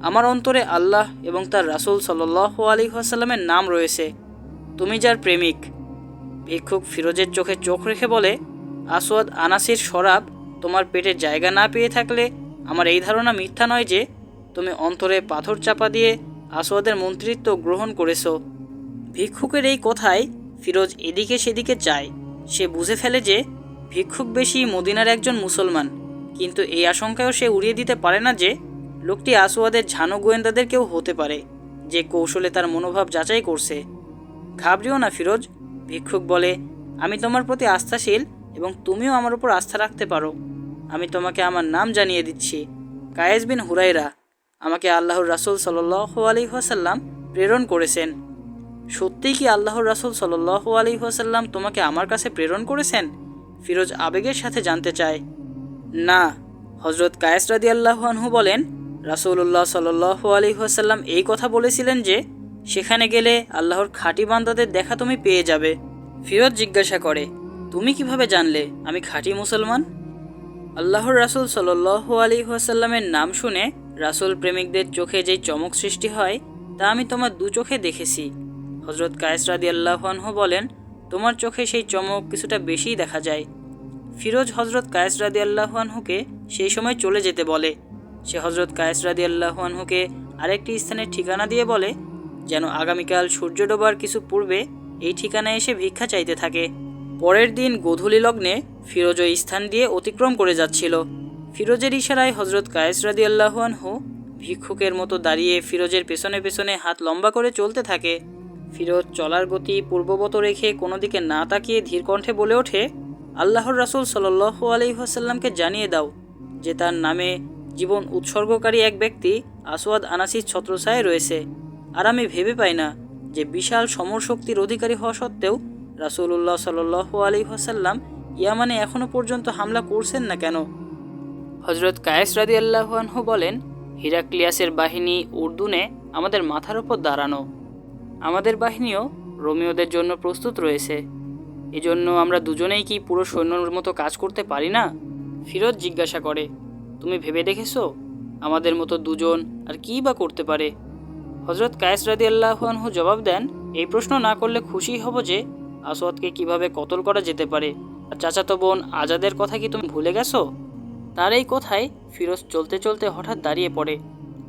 আমার অন্তরে আল্লাহ এবং তার রাসূল সাল্লাল্লাহু আলাইহি ওয়াসাল্লামের নাম রয়েছে, তুমি যার প্রেমিক। ভিক্ষুক ফিরোজের চোখে চোখ রেখে বলে, আসওয়াদ আনাসির শরাব তোমার পেটে জায়গা না পেয়ে থাকলে আমার এই ধারণা মিথ্যা নয় যে তুমি অন্তরে পাথর চাপা দিয়ে আসওয়াদের মন্ত্রিত্ব গ্রহণ করেছ। ভিক্ষুকের এই কথায় ফিরোজ এদিকে সেদিকে চায়। সে বুঝে ফেলে যে ভিক্ষুক বেশি মদিনার একজন মুসলমান, কিন্তু এই আশঙ্কাও সে উড়িয়ে দিতে পারে না যে লোকটি আসওয়াদের ঝানু গোয়েন্দাদের কেউ হতে পারে, যে কৌশলে তার মনোভাব যাচাই করছে। ঘাবড়িও না ফিরোজ, ভিক্ষুক বলে, আমি তোমার প্রতি আস্থাশীল এবং তুমিও আমার উপর আস্থা রাখতে পারো। আমি তোমাকে আমার নাম জানিয়ে দিচ্ছি, কায়েস বিন হুরাইরা। আমাকে আল্লাহর রাসূল সাল্লাল্লাহু আলাইহি ওয়াসাল্লাম প্রেরণ করেছেন। সত্যিই কি আল্লাহর রাসূল সাল্লাল্লাহু আলাইহি ওয়াসাল্লাম তোমাকে আমার কাছে প্রেরণ করেছেন? ফিরোজ আবেগের সাথে জানতে চায়। না, হযরত কায়েস রাদিয়াল্লাহু আনহু বলেন, রাসূলুল্লাহ সাল্লাল্লাহু আলাইহি ওয়াসাল্লাম এই কথা বলেছিলেন যে সেখানে গেলে আল্লাহর খাঁটি বান্দাদের দেখা তুমি পেয়ে যাবে। ফিরোজ জিজ্ঞাসা করে, তুমি কিভাবে জানলে আমি খাঁটি মুসলমান? আল্লাহর রাসূল সাল্লাল্লাহু আলাইহি ওয়াসাল্লামের নাম শুনে রাসূল প্রেমিকদের চোখে যেই চমক সৃষ্টি হয় তা আমি তোমার দু চোখে দেখেছি। হযরত কায়েস রাদিয়াল্লাহু আনহু বলেন, তোমার চোখে সেই চমক কিছুটা বেশিই দেখা যায়। ফিরোজ হযরত কায়েস রাদিয়াল্লাহু আনহুকে সেই সময় চলে যেতে বলে। সে হযরত কায়েস রাদিয়াল্লাহু আনহুকে আরেকটি স্থানের ঠিকানা দিয়ে বলে যেন আগামীকাল সূর্য ডোবার কিছু পূর্বে এই ঠিকানায় এসে ভিক্ষা চাইতে থাকে। পরের দিন গোধূলি লগ্নে ফিরোজ ওই স্থান দিয়ে অতিক্রম করে যাচ্ছিল। ফিরোজের ইশারায় হযরত কায়েস রাদিয়াল্লাহু আনহু ভিক্ষুকের মতো দাঁড়িয়ে ফিরোজের পেছনে পেছনে হাত লম্বা করে চলতে থাকে। ফিরোজ চলার গতি পূর্ববৎ রেখে কোনো দিকে না তাকিয়ে ধীর কণ্ঠে বলে ওঠে, আল্লাহর রাসূল সাল্লাল্লাহু আলাইহি ওয়াসাল্লামকে জানিয়ে দাও যে তার নামে জীবন উৎসর্গকারী এক ব্যক্তি আসওয়াদ আনাসির ছত্রছায়ায় রয়েছে। আর আমি ভেবে পাই না যে বিশাল সমর শক্তির অধিকারী হওয়া সত্ত্বেও রাসূলুল্লাহ সাল্লাল্লাহু আলাইহি ওয়াসাল্লাম ইয়ামানে এখনও পর্যন্ত হামলা করছেন না কেন? হযরত কায়েস রাদিয়াল্লাহু আনহু বলেন, হিরাক্লিয়াসের বাহিনী উর্দুনে আমাদের মাথার উপর দাঁড়ানো। আমাদের বাহিনীও রোমিওদের জন্য প্রস্তুত রয়েছে। এজন্য আমরা দুজনেই কি পুরো সৈন্যর মতো কাজ করতে পারি না? ফিরোজ জিজ্ঞাসা করে, তুমি ভেবে দেখেছো আমাদের মতো দুজন আর কী বা করতে পারে? হযরত কায়েস রাদিয়াল্লাহু আনহু জবাব দেন, এই প্রশ্ন না করলে খুশি হব যে আসওয়াদকে কিভাবে কতল করা যেতে পারে। আর চাচাতো বোন আজাদের কথা কি তুমি ভুলে গেছো? তার এই কথায় ফিরোজ চলতে চলতে হঠাৎ দাঁড়িয়ে পড়ে।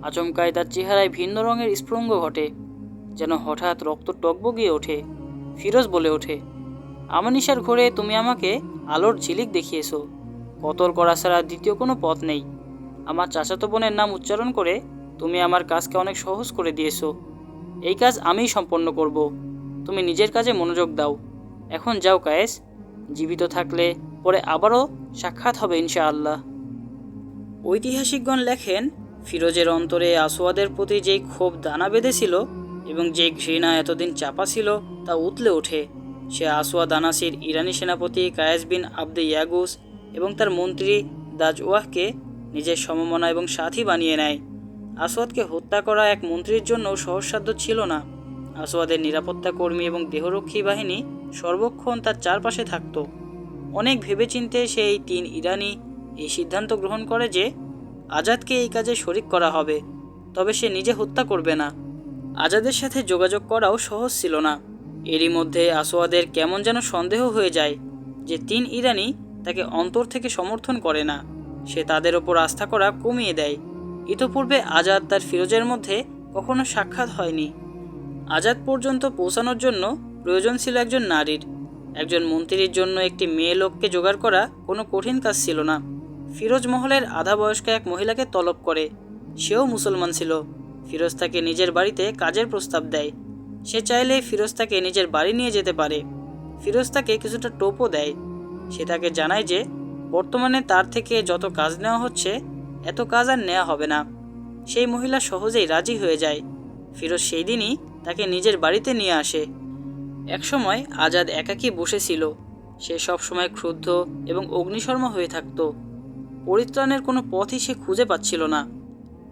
আচমকায় তার চেহারায় ভিন্ন রঙের স্ফুলিঙ্গ ঘটে, যেন হঠাৎ রক্ত টগবগিয়ে ওঠে। ফিরোজ বলে ওঠে, আমানিশার ঘোরে তুমি আমাকে আলোর ঝিলিক দেখিয়েছো। কতল করা ছাড়া দ্বিতীয় কোনো পথ নেই। আমার চাচাতো বোনের নাম উচ্চারণ করে তুমি আমার কাজকে অনেক সহজ করে দিয়েছো। এই কাজ আমিই সম্পন্ন করব। তুমি নিজের কাজে মনোযোগ দাও। এখন যাও কায়েস, জীবিত থাকলে পরে আবারও সাক্ষাৎ হবে ইনশাআল্লাহ। ঐতিহাসিকগণ লেখেন, ফিরোজের অন্তরে আসওয়াদের প্রতি যেই ক্ষোভ দানা বেঁধেছিল এবং যে ঘৃণা এতদিন চাপা ছিল তা উতলে ওঠে। সে আসওয়াদ আনাসির ইরানি সেনাপতি কায়েস বিন আবদে ইয়াগুস এবং তার মন্ত্রী দাজওয়াহকে নিজের সমমনা এবং সাথী বানিয়ে নেয়। আসওয়াদকে হত্যা করা এক মন্ত্রীর জন্য সহজসাধ্য ছিল না। আসওয়াদের নিরাপত্তা কর্মী এবং দেহরক্ষী বাহিনী সর্বক্ষণ তার চারপাশে থাকত। অনেক ভেবেচিন্তে সে এই 3 ইরানি এই সিদ্ধান্ত গ্রহণ করে যে আজাদকে এই কাজে শরিক করা হবে, তবে সে নিজে হত্যা করবে না। আজাদের সাথে যোগাযোগ করাও সহজ ছিল না। এরই মধ্যে আসওয়াদের কেমন যেন সন্দেহ হয়ে যায় যে 3 ইরানি তাকে অন্তর থেকে সমর্থন করে না। সে তাদের ওপর আস্থা করা কমিয়ে দেয়। ইতোপূর্বে আজাদ তার ফিরোজের মধ্যে কখনো সাক্ষাৎ হয়নি। আজাদ পর্যন্ত পৌঁছানোর জন্য প্রয়োজন ছিল একজন নারীর। একজন মন্ত্রীর জন্য একটি মেয়ে লোককে জোগাড় করা কোনো কঠিন কাজ ছিল না। ফিরোজ মহলের আধা বয়স্ক এক মহিলাকে তলব করে। সেও মুসলমান ছিল। ফিরোজ তাকে নিজের বাড়িতে কাজের প্রস্তাব দেয়। সে চাইলে ফিরোজ তাকে নিজের বাড়ি নিয়ে যেতে পারে। ফিরোজ তাকে কিছুটা টোপও দেয়। সে তাকে জানায় যে বর্তমানে তার থেকে যত কাজ নেওয়া হচ্ছে এত কাজ আর নেওয়া হবে না। সেই মহিলা সহজেই রাজি হয়ে যায়। ফিরোজ সেই দিনই তাকে নিজের বাড়িতে নিয়ে আসে। একসময় আজাদ একাকী বসেছিল। সে সবসময় ক্রুদ্ধ এবং অগ্নিশর্মা হয়ে থাকত। পরিত্রাণের কোনো পথই সে খুঁজে পাচ্ছিল না।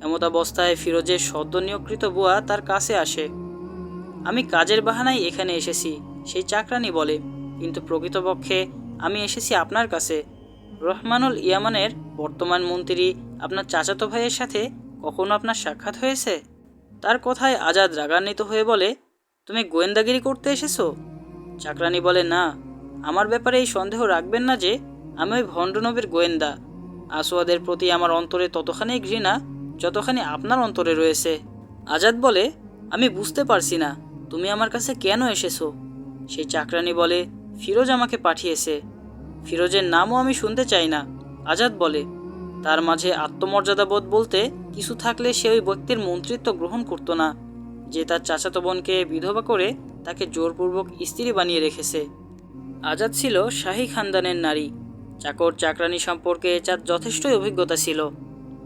এমতাবস্থায় ফিরোজের সদ্য নিয়োগকৃত বুয়া তার কাছে আসে। আমি কাজের বাহানায় এখানে এসেছি, সেই চাকরানি বলে, কিন্তু প্রকৃতপক্ষে আমি এসেছি আপনার কাছে। রহমানুল ইয়ামানের বর্তমান মন্ত্রী আপনার চাচাতো ভাইয়ের সাথে কখনো আপনার সাক্ষাৎ হয়েছে? তার কথায় আজাদ রাগান্বিত হয়ে বলে, তুমি গোয়েন্দাগিরি করতে এসেছো? চাকরানি বলে, না, আমার ব্যাপারে এই সন্দেহ রাখবেন না যে আমি ওই ভণ্ডনবীর গোয়েন্দা। আসওয়াদের প্রতি আমার অন্তরে ততখানি ঘৃণা যতখানি আপনার অন্তরে রয়েছে। আজাদ বলে, আমি বুঝতে পারছি না তুমি আমার কাছে কেন এসেছো। সেই চাকরানি বলে, ফিরোজ আমাকে পাঠিয়েছে। ফিরোজের নামও আমি শুনতে চাই না। আজাদ বলে, তার মাঝে আত্মমর্যাদাবোধ বলতে কিছু থাকলে সে ওই ব্যক্তির মন্ত্রিত্ব গ্রহণ করতো না, যে তার চাচাতো বোনকে বিধবা করে তাকে জোরপূর্বক স্ত্রী বানিয়ে রেখেছে। আজাদ ছিল শাহী খানদানের নারী। চাকর চাকরানি সম্পর্কে তার যথেষ্টই অভিজ্ঞতা ছিল।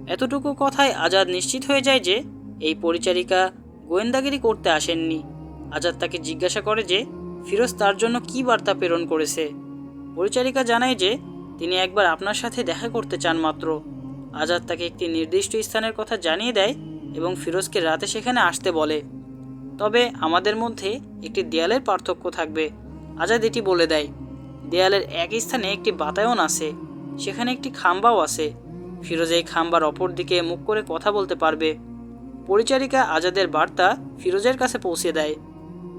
এতটুকু কথায় আজাদ নিশ্চিত হয়ে যায় যে এই পরিচারিকা গোয়েন্দাগিরি করতে আসেননি। আজাদ তাকে জিজ্ঞাসা করে যে ফিরোজ তার জন্য কী বার্তা প্রেরণ করেছে। পরিচারিকা জানায় যে তিনি একবার আপনার সাথে দেখা করতে চান মাত্র। আজাদ তাকে একটি নির্দিষ্ট স্থানের কথা জানিয়ে দেয় এবং ফিরোজকে রাতে সেখানে আসতে বলে। তবে আমাদের মধ্যে একটি দেয়ালের পার্থক্য থাকবে। আজাদ এটি বলে দেয়। দেয়ালের এক স্থানে একটি বাতায়ন আছে, সেখানে একটি খাম্বাও আছে। ফিরোজ এই খাম্বার অপর দিকে মুখ করে কথা বলতে পারবে। পরিচারিকা আজাদের বার্তা ফিরোজের কাছে পৌঁছে দেয়।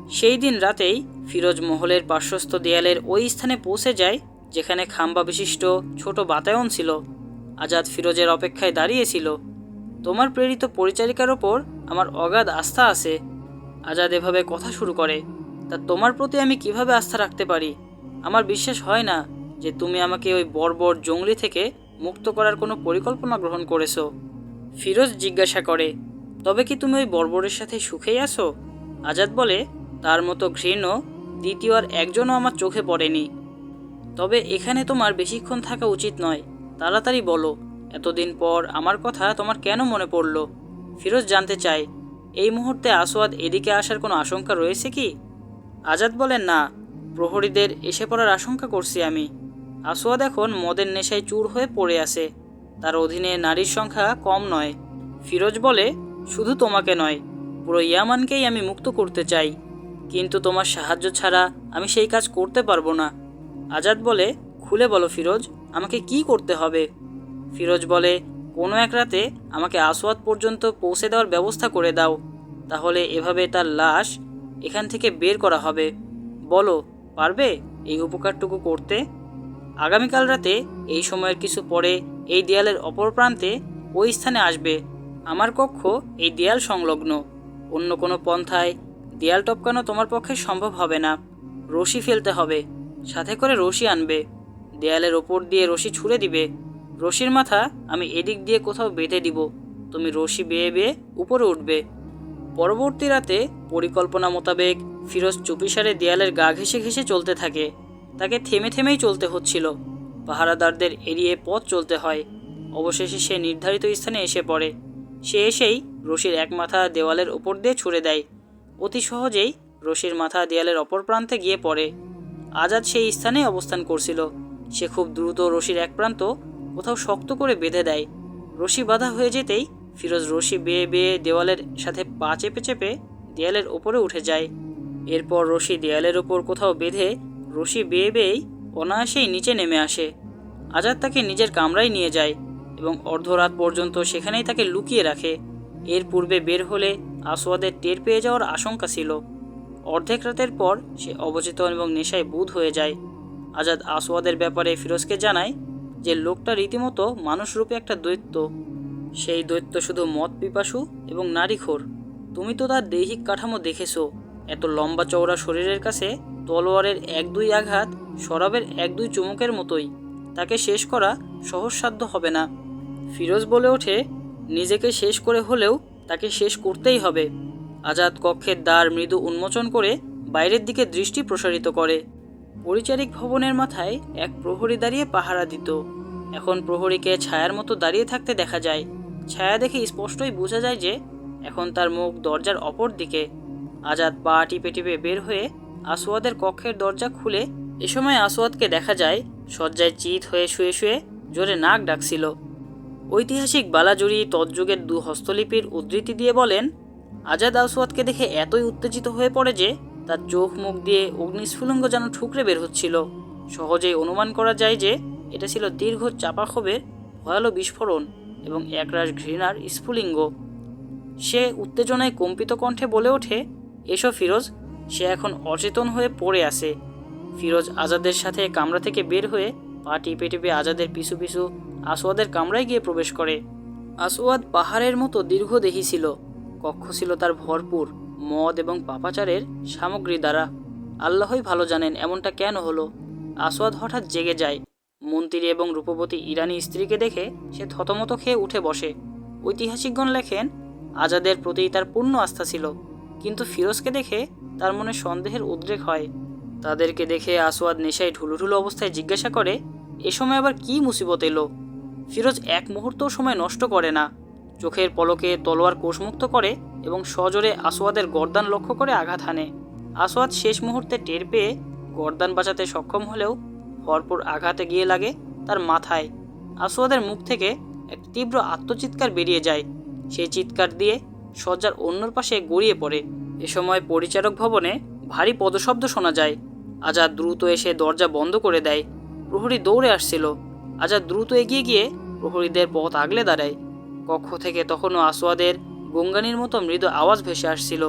সেই দিন রাতেই ফিরোজ মহলের পার্শ্বস্থ দেয়ালের ওই স্থানে পৌঁছে যায় যেখানে খাম্বা বিশিষ্ট ছোট বাতায়ন ছিল। আজাদ ফিরোজের অপেক্ষায় দাঁড়িয়েছিল। তোমার প্রেরিত পরিচারিকার ওপর আমার অগাধ আস্থা আছে। আজাদ এভাবে কথা শুরু করে, তা তোমার প্রতি আমি কিভাবে আস্থা রাখতে পারি? আমার বিশ্বাস হয় না যে তুমি আমাকে ওই বর্বর জঙ্গলি থেকে মুক্ত করার কোনো পরিকল্পনা গ্রহণ করেছো। ফিরোজ জিজ্ঞাসা করে, তবে কি তুমি ওই বর্বরের সাথে সুখেই আছো? আজাদ বলে, তার মতো ঘৃণ্য দ্বিতীয় আর একজনও আমার চোখে পড়েনি। তবে এখানে তোমার বেশিক্ষণ থাকা উচিত নয়, তাড়াতাড়ি বলো, এতদিন পর আমার কথা তোমার কেন মনে পড়ল? ফিরোজ জানতে চায়, এই মুহূর্তে আসওয়াদ এদিকে আসার কোনো আশঙ্কা রয়েছে কি? আজাদ বলেন, না, প্রহরীদের এসে পড়ার আশঙ্কা করছি আমি। আসওয়াদ এখন মদের নেশায় চুর হয়ে পড়ে আছে। তার অধীনে নারীর সংখ্যা কম নয়। ফিরোজ বলে, শুধু তোমাকে নয়, পুরো ইয়ামানকেই আমি মুক্ত করতে চাই, কিন্তু তোমার সাহায্য ছাড়া আমি সেই কাজ করতে পারবো না। আজাদ বলে, খুলে বলো ফিরোজ, আমাকে কি করতে হবে? ফিরোজ বলে, কোনো এক রাতে আমাকে আসওয়াদ পর্যন্ত পৌঁছে দেওয়ার ব্যবস্থা করে দাও, তাহলে এভাবে তার লাশ এখান থেকে বের করা হবে। বলো, পারবে এই উপকারটুকু করতে? আগামীকাল রাতে এই সময়ের কিছু পরে এই দেয়ালের অপর প্রান্তে ওই স্থানে আসবে। আমার কক্ষ এই দেয়াল সংলগ্ন। অন্য কোনো পন্থায় দেয়াল টপকানো তোমার পক্ষে সম্ভব হবে না। রশি ফেলতে হবে, সাথে করে রশি আনবে। দেয়ালের ওপর দিয়ে রশি ছুঁড়ে দিবে। রশির মাথা আমি এদিক দিয়ে কোথাও বেঁধে দিব। তুমি রশি বেয়ে বেয়ে উপরে উঠবে। পরবর্তী রাতে পরিকল্পনা মোতাবেক ফিরোজ চুপিসারে দেয়ালের গা ঘেঁষে ঘেঁষে চলতে থাকে। তাকে থেমে থেমেই চলতে হচ্ছিল। পাহারাদারদের এড়িয়ে পথ চলতে হয়। অবশেষে সে নির্ধারিত স্থানে এসে পড়ে। সে এসেই রশির এক মাথা দেওয়ালের ওপর দিয়ে ছুঁড়ে দেয়। অতি সহজেই রশির মাথা দেয়ালের অপর প্রান্তে গিয়ে পড়ে। আজাদ সেই স্থানেই অবস্থান করছিল। সে খুব দ্রুত রশির এক প্রান্ত কোথাও শক্ত করে বেঁধে দেয়। রশি বাঁধা হয়ে যেতেই ফিরোজ রশি বেয়ে বেয়ে দেওয়ালের সাথে পা চেপে চেপে দেয়ালের ওপরে উঠে যায়। এরপর রশি দেয়ালের ওপর কোথাও বেঁধে রশি বেয়ে বেয়েই অনায়াসেই নিচে নেমে আসে। আজাদ তাকে নিজের কামরায় নিয়ে যায় এবং অর্ধরাত পর্যন্ত সেখানেই তাকে লুকিয়ে রাখে। এর পূর্বে বের হলে আসওয়াদের টের পেয়ে যাওয়ার আশঙ্কা ছিল। অর্ধেক রাতের পর সে অবচেতন এবং নেশায় বুঁদ হয়ে যায়। আজাদ আসওয়াদের ব্যাপারে ফিরোজকে জানায় যে লোকটা রীতিমতো মানুষরূপে একটা দৈত্য। সেই দৈত্য শুধু মদ পিপাসু এবং নারীখোর। তুমি তো তার দৈহিক কাঠামো দেখেছো, এত লম্বা চওড়া শরীরের কাছে তলোয়ারের 1-2 আঘাত শরাবের 1-2 চুমুকের মতোই। তাকে শেষ করা সহজসাধ্য হবে না। ফিরোজ বলে ওঠে, নিজেকে শেষ করে হলেও তাকে শেষ করতেই হবে। আজাদ কক্ষের দ্বার মৃদু উন্মোচন করে বাইরের দিকে দৃষ্টি প্রসারিত করে। পরিচারিক ভবনের মাথায় এক প্রহরী দাঁড়িয়ে পাহারা দিত। এখন প্রহরীকে ছায়ার মতো দাঁড়িয়ে থাকতে দেখা যায়। ছায়া দেখে স্পষ্টই বোঝা যায় যে এখন তার মুখ দরজার অপর দিকে। আজাদ পা টিপে টিপে বের হয়ে আসওয়াদের কক্ষের দরজা খুলে। এ সময় আসওয়াদকে দেখা যায় শয্যায় চিত হয়ে শুয়ে শুয়ে জোরে নাক ডাকছিল। ঐতিহাসিক বালাজুরি তৎযুগের 2 হস্তলিপির উদ্ধৃতি দিয়ে বলেন, আজাদ আসওয়াদকে দেখে এতই উত্তেজিত হয়ে পড়ে যে তার চোখ মুখ দিয়ে অগ্নিস্ফুলিঙ্গ যেন ঠুকরে বের হচ্ছিল। সহজেই অনুমান করা যায় যে এটা ছিল দীর্ঘ চাপা ক্ষোভের ভয়ালো বিস্ফোরণ এবং একরাশ ঘৃণার স্ফুলিঙ্গ। সে উত্তেজনায় কম্পিত কণ্ঠে বলে ওঠে, এসো ফিরোজ। সে এখন অচেতন হয়ে পড়ে আছে। ফিরোজ আজাদের সাথে কামরা থেকে বের হয়ে পা টিপে টিপে আজাদের পিছু পিছু আসওয়াদের কামরায় গিয়ে প্রবেশ করে। আসওয়াদ পাহাড়ের মতো দীর্ঘদেহী ছিল। কক্ষ ছিল তার ভরপুর মদ এবং পাপাচারের সামগ্রী দ্বারা। আল্লাহই ভালো জানেন এমনটা কেন হলো। আসওয়াদ হঠাৎ জেগে যায়। মন্ত্রী এবং রূপবতী ইরানি স্ত্রীকে দেখে সে থতমত খেয়ে উঠে বসে। ঐতিহাসিকগণ লেখেন, আজাদের প্রতি তার পূর্ণ আস্থা ছিল, কিন্তু ফিরোজকে দেখে তার মনে সন্দেহের উদ্রেক হয়। তাদেরকে দেখে আসওয়াদ নেশায় ঢুলুঢুলু অবস্থায় জিজ্ঞাসা করে, এ সময় আবার কি মুসিবত এলো? ফিরোজ এক মুহূর্তও সময় নষ্ট করে না। চোখের পলকে তলোয়ার কোষমুক্ত করে এবং সজোরে আসওয়াদের গর্দান লক্ষ্য করে আঘাত হানে। আসওয়াদ শেষ মুহূর্তে টের পেয়ে গর্দান বাঁচাতে সক্ষম হলেও ভরপুর আঘাতে গিয়ে লাগে তার মাথায়। আসওয়াদের মুখ থেকে এক তীব্র আত্মচিৎকার বেরিয়ে যায়। সেই চিৎকার দিয়ে শয্যার অন্যর পাশে গড়িয়ে পড়ে। এ সময় পরিচারক ভবনে ভারী পদশব্দ শোনা যায়। আজাদ দ্রুত এসে দরজা বন্ধ করে দেয়। প্রহরী দৌড়ে আসছিল। আজাদ দ্রুত এগিয়ে গিয়ে প্রহরীদের পথ আগলে দাঁড়ায়। কক্ষ থেকে তখনও আসওয়াদের গঙ্গানির মতো মৃদু আওয়াজ ভেসে আসছিল।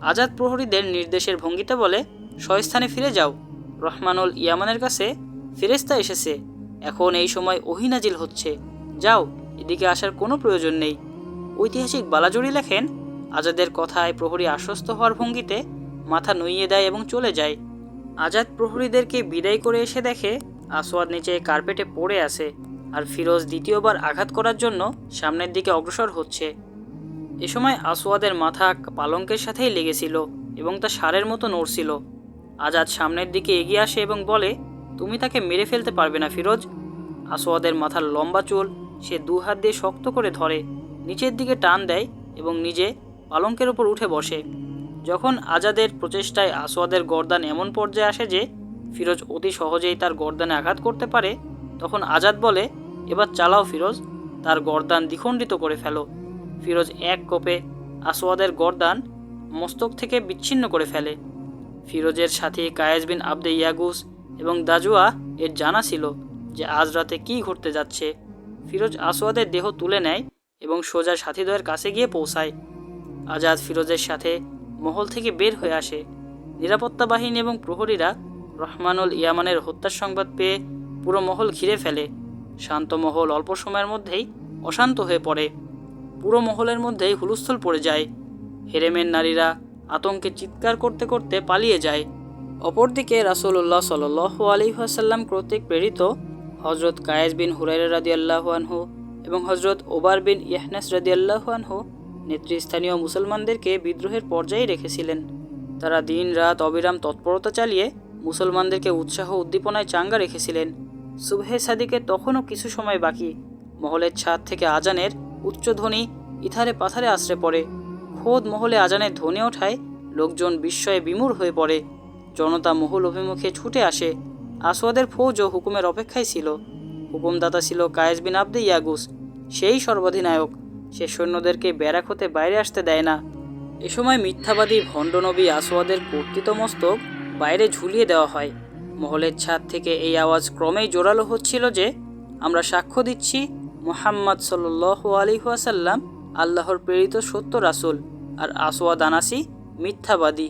আজাদ প্রহরীদের নির্দেশের ভঙ্গিতে বলে, স্বস্থানে ফিরে যাও। রহমানুল ইয়ামানের কাছে ফেরেশতা এসেছে। এখন এই সময় ওহী নাজিল হচ্ছে। যাও, এদিকে আসার কোনো প্রয়োজন নেই। ঐতিহাসিক বালাজুরি লেখেন, আজাদের কথায় প্রহরী আশ্বস্ত হওয়ার ভঙ্গিতে মাথা নুইয়ে দেয় এবং চলে যায়। আজাদ প্রহরীদেরকে বিদায় করে এসে দেখে আসওয়াদ নিচে কার্পেটে পড়ে আছে আর ফিরোজ দ্বিতীয়বার আঘাত করার জন্য সামনের দিকে অগ্রসর হচ্ছে। এ সময় আসওয়াদের মাথা পালঙ্কের সাথেই লেগেছিল এবং তা সারের মতো নড়ছিল। আজাদ সামনের দিকে এগিয়ে আসে এবং বলে, তুমি তাকে মেরে ফেলতে পারবে না ফিরোজ। আসওয়াদের মাথার লম্বা চুল সে 2 হাত দিয়ে শক্ত করে ধরে, নিচের দিকে টান দেয় এবং নিজে পালঙ্কের উপর উঠে বসে। যখন আজাদের প্রচেষ্টায় আসওয়াদের গর্দান এমন পর্যায়ে আসে যে ফিরোজ অতি সহজেই তার গর্দানে আঘাত করতে পারে, তখন আজাদ বলে, এবার চালাও ফিরোজ, তার গর্দান দ্বিখণ্ডিত করে ফেলো। ফিরোজ এক কোপে আসওয়াদের গর্দান মস্তক থেকে বিচ্ছিন্ন করে ফেলে। ফিরোজের সাথী কায়েস বিন আবদে ইয়াগুস এবং দাজুয়া এর জানা ছিল যে আজ রাতে কী ঘটতে যাচ্ছে। ফিরোজ আসওয়াদের দেহ তুলে নেয় এবং সোজা সাথীদ্বয়ের কাছে গিয়ে পৌঁছায়। আজাদ ফিরোজের সাথে মহল থেকে বের হয়ে আসে। নিরাপত্তা বাহিনী এবং প্রহরীরা রহমানুল ইয়ামানের হত্যার সংবাদ পেয়ে পুরো মহল ঘিরে ফেলে। শান্ত মহল অল্প সময়ের মধ্যেই অশান্ত হয়ে পড়ে। পুরো মহলের মধ্যেই হুলস্থুল পড়ে যায়। হেরেমের নারীরা আতঙ্কে চিৎকার করতে করতে পালিয়ে যায়। অপরদিকে রাসূলুল্লাহ সাল্লাল্লাহু আলাইহি ওয়াসাল্লাম কর্তৃক প্রেরিত হজরত কায়েস বিন হুরায়রা রাদিয়াল্লাহু আনহু এবং হজরত ওবার বিন ইয়াহনাস রাদিয়াল্লাহু আনহু নেতৃস্থানীয় মুসলমানদেরকে বিদ্রোহের পর্যায়ে রেখেছিলেন। তারা দিন রাত অবিরাম তৎপরতা চালিয়ে মুসলমানদেরকে উৎসাহ উদ্দীপনায় চাঙ্গা রেখেছিলেন। সুবহে সাদিকে তখনও কিছু সময় বাকি। মহলের ছাদ থেকে আজানের উচ্চধ্বনি ইথারে পাথারে আশ্রে পড়ে। খোদ মহলে আজানের ধ্বনি ওঠায় লোকজন বিস্ময়ে বিমূঢ় হয়ে পড়ে। জনতা মহল অভিমুখে ছুটে আসে। আসওয়াদের ফৌজও হুকুমের অপেক্ষায় ছিল। হুকুমদাতা ছিল কায়েস বিন আবদে ইয়াগুস, সেই সর্বাধিনায়ক। সে সৈন্যদেরকে ব্যারাক হতে বাইরে আসতে দেয় না। এ সময় মিথ্যাবাদী ভণ্ডনবী আসওয়াদের কর্তৃত মস্তক বাইরে ঝুলিয়ে দেওয়া হয়। মহলের ছাদ থেকে এই আওয়াজ ক্রমেই জোরালো হচ্ছিল যে, আমরা সাক্ষ্য দিচ্ছি মুহাম্মদ সাল্লাল্লাহু আলাইহি ওয়াসাল্লাম আল্লাহর প্রেরিত সত্য রাসূল, আর আসওয়াদ আনাসি মিথ্যাবাদী।